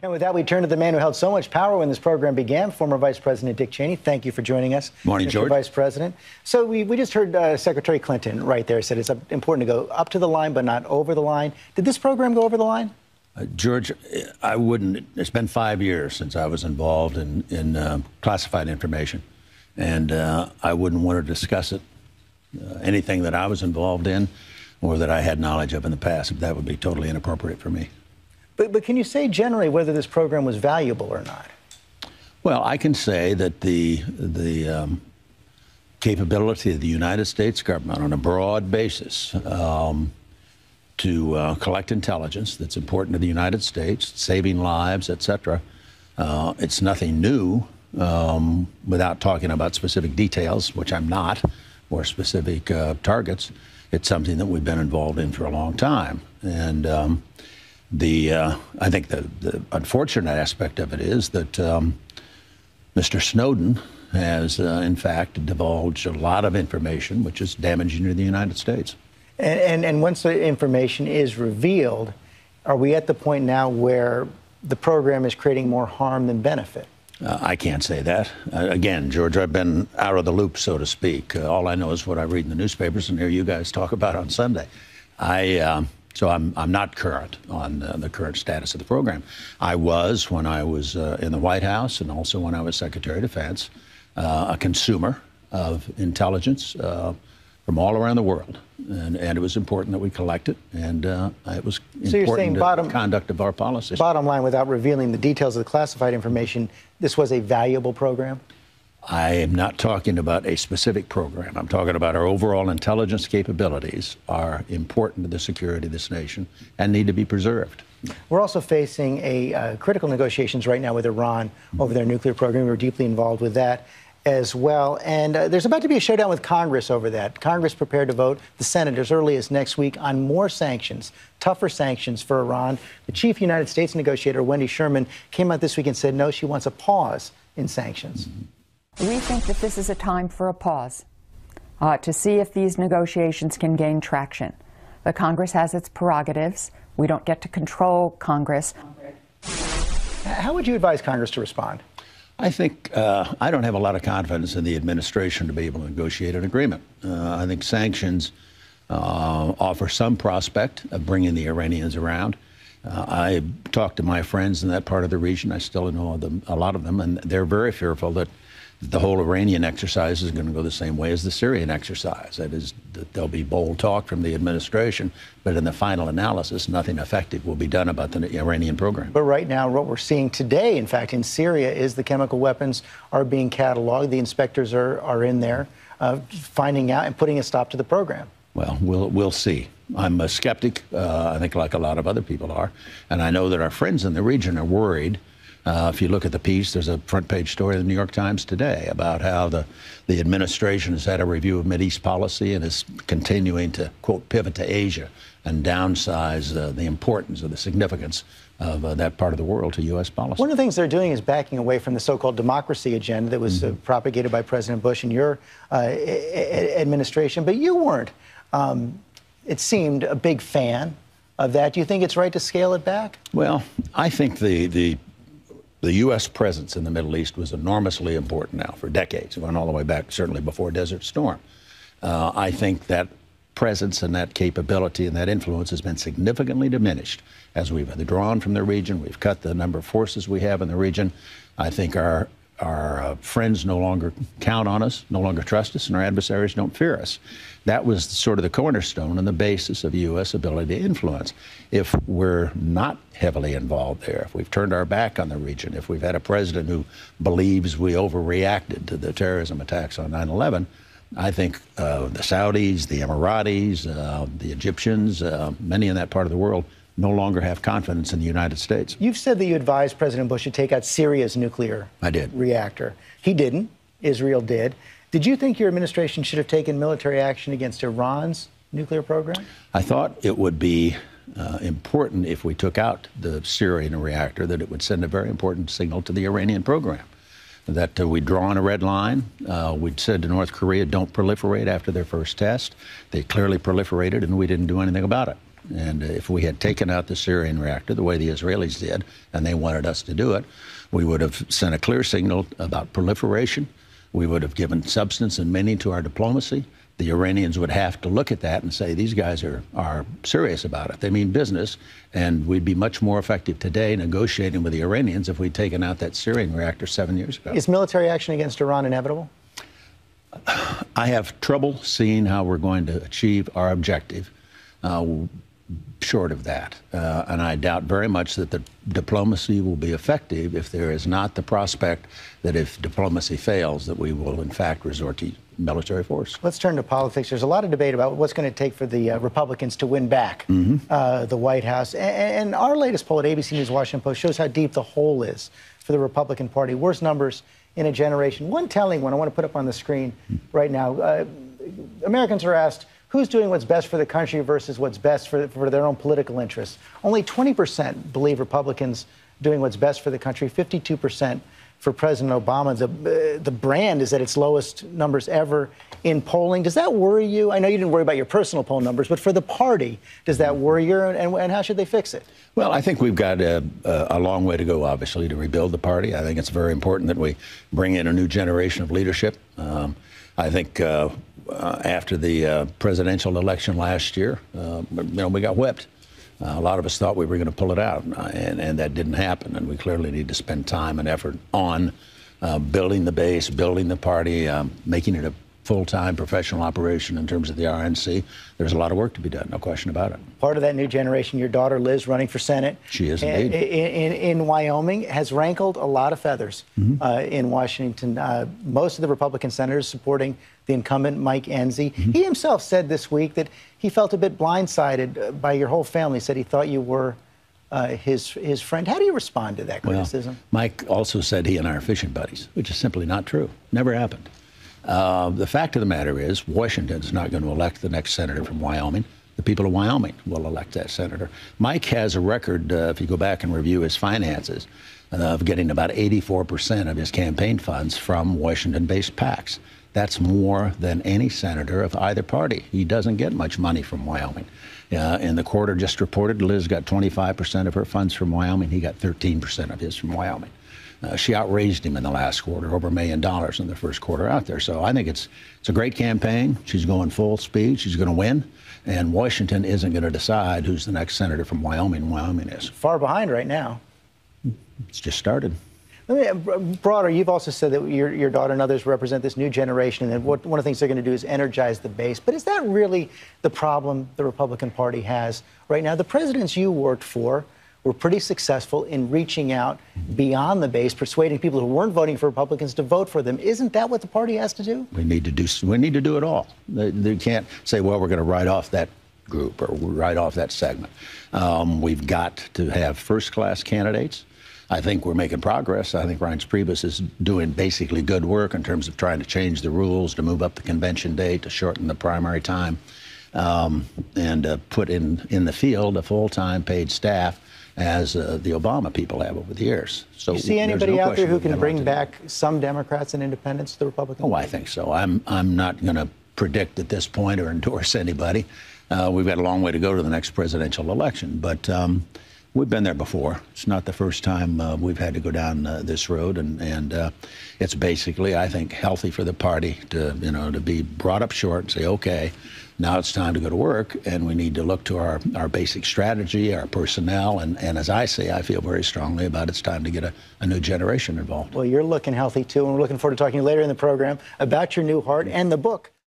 And with that, we turn to the man who held so much power when this program began, former Vice President Dick Cheney. Thank you for joining us. Morning, Mr. George. Vice President. So we just heard Secretary Clinton right there said it's important to go up to the line but not over the line. Did this program go over the line? George, I wouldn't. It's been 5 years since I was involved in classified information, and I wouldn't want to discuss it, anything that I was involved in or that I had knowledge of in the past. That would be totally inappropriate for me. But can you say generally whether this program was valuable or not? Well, I can say that the capability of the United States government on a broad basis to collect intelligence that's important to the United States, saving lives, et cetera, it's nothing new without talking about specific details, which I'm not, or specific targets. It's something that we've been involved in for a long time. And I think the unfortunate aspect of it is that Mr. Snowden has, in fact, divulged a lot of information which is damaging to the United States. And once the information is revealed, are we at the point now where the program is creating more harm than benefit? I can't say that. Again, George, I've been out of the loop, so to speak. All I know is what I read in the newspapers and hear you guys talk about on Sunday. So I'm not current on the current status of the program. I was when I was in the White House and also when I was Secretary of Defense, a consumer of intelligence from all around the world. And it was important that we collect it, and it was important to the conduct of our policies. Bottom line, without revealing the details of the classified information, this was a valuable program? I am not talking about a specific program. I'm talking about our overall intelligence capabilities are important to the security of this nation and need to be preserved. We're also facing critical negotiations right now with Iran over their nuclear program. We're deeply involved with that as well. And there's about to be a showdown with Congress over that. Congress prepared to vote, the Senate, as early as next week on more sanctions, tougher sanctions for Iran. The chief United States negotiator, Wendy Sherman, came out this week and said, no, she wants a pause in sanctions. We think that this is a time for a pause to see if these negotiations can gain traction. The Congress has its prerogatives. We don't get to control Congress. How would you advise Congress to respond? I think I don't have a lot of confidence in the administration to be able to negotiate an agreement. I think sanctions offer some prospect of bringing the Iranians around. I talked to my friends in that part of the region. I still know a lot of them, and they're very fearful that the whole Iranian exercise is going to go the same way as the Syrian exercise. That is, that there'll be bold talk from the administration, but in the final analysis, nothing effective will be done about the Iranian program. But right now, what we're seeing today, in fact, in Syria, is the chemical weapons are being cataloged. The inspectors are in there finding out and putting a stop to the program. Well, we'll see. I'm a skeptic, I think, like a lot of other people are. And I know that our friends in the region are worried. If you look at the piece, there's a front-page story in the New York Times today about how the administration has had a review of Mideast policy and is continuing to, quote, pivot to Asia and downsize the importance or the significance of that part of the world to U.S. policy. One of the things they're doing is backing away from the so-called democracy agenda that was propagated by President Bush and your administration, but you weren't, it seemed, a big fan of that. Do you think it's right to scale it back? Well, I think the U.S. presence in the Middle East was enormously important now for decades, going all the way back certainly before Desert Storm. I think that presence and that capability and that influence has been significantly diminished as we've withdrawn from the region. We've cut the number of forces we have in the region. I think our friends no longer count on us, no longer trust us, and our adversaries don't fear us. That was sort of the cornerstone and the basis of U.S. ability to influence. If we're not heavily involved there, if we've turned our back on the region, if we've had a president who believes we overreacted to the terrorism attacks on 9/11, I think the Saudis, the Emiratis, the Egyptians, many in that part of the world no longer have confidence in the United States. You've said that you advised President Bush to take out Syria's nuclear reactor. He didn't. Israel did. Did you think your administration should have taken military action against Iran's nuclear program? I thought it would be important if we took out the Syrian reactor, that it would send a very important signal to the Iranian program, that we'd drawn a red line. We'd said to North Korea, don't proliferate after their first test. They clearly proliferated, and we didn't do anything about it. And if we had taken out the Syrian reactor the way the Israelis did, and they wanted us to do it, we would have sent a clear signal about proliferation. We would have given substance and meaning to our diplomacy. The Iranians would have to look at that and say, these guys are serious about it. They mean business. And we'd be much more effective today negotiating with the Iranians if we'd taken out that Syrian reactor 7 years ago. Is military action against Iran inevitable? I have trouble seeing how we're going to achieve our objective short of that. And I doubt very much that the diplomacy will be effective if there is not the prospect that if diplomacy fails, that we will, in fact, resort to military force. Let's turn to politics. There's a lot of debate about what's going to take for the Republicans to win back the White House. And our latest poll at ABC News Washington Post shows how deep the hole is for the Republican Party. Worst numbers in a generation. One telling one I want to put up on the screen right now. Americans are asked, who's doing what's best for the country versus what's best for their own political interests? Only 20% believe Republicans doing what's best for the country, 52% for President Obama. The brand is at its lowest numbers ever in polling. Does that worry you? I know you didn't worry about your personal poll numbers, but for the party, does that worry you? And how should they fix it? Well, I think we've got a long way to go, obviously, to rebuild the party. I think it's very important that we bring in a new generation of leadership. I think after the presidential election last year, we got whipped. A lot of us thought we were going to pull it out, and that didn't happen. And we clearly need to spend time and effort on building the base, building the party, making it a full-time professional operation in terms of the RNC. There's a lot of work to be done, no question about it. Part of that new generation, your daughter Liz running for Senate. She is indeed. In Wyoming, has rankled a lot of feathers in Washington. Most of the Republican senators supporting the incumbent, Mike Enzi. He himself said this week that he felt a bit blindsided by your whole family, he said he thought you were his friend. How do you respond to that criticism? Well, Mike also said he and I are fishing buddies, which is simply not true. Never happened. The fact of the matter is, Washington's not going to elect the next senator from Wyoming. The people of Wyoming will elect that senator. Mike has a record, if you go back and review his finances, of getting about 84% of his campaign funds from Washington-based PACs. That's more than any senator of either party. He doesn't get much money from Wyoming. In the quarter just reported, Liz got 25% of her funds from Wyoming. He got 13% of his from Wyoming. She outraised him in the last quarter, over $1 million in the first quarter out there. So I think it's a great campaign. She's going full speed. She's going to win. And Washington isn't going to decide who's the next senator from Wyoming. Wyoming is far behind right now. It's just started. Broader, you've also said that your daughter and others represent this new generation, and one of the things they're going to do is energize the base. But is that really the problem the Republican Party has right now? The presidents you worked for were pretty successful in reaching out beyond the base, persuading people who weren't voting for Republicans to vote for them. Isn't that what the party has to do? We need to do it all. They can't say, well, we're going to write off that group or write off that segment. We've got to have first-class candidates. I think we're making progress. I think Reince Priebus is doing basically good work in terms of trying to change the rules, to move up the convention date, to shorten the primary time, and put in the field a full-time paid staff as the Obama people have over the years. So you see anybody out there who can bring back some Democrats and independents to the Republican Party? Oh, I think so. I'm not going to predict at this point or endorse anybody. We've got a long way to go to the next presidential election, but we've been there before. It's not the first time we've had to go down this road, and it's basically, I think, healthy for the party to be brought up short and say, okay, now it's time to go to work, and we need to look to our basic strategy, our personnel, and as I say, I feel very strongly about it's time to get a new generation involved. Well, you're looking healthy, too, and we're looking forward to talking to you later in the program about your new heart and the book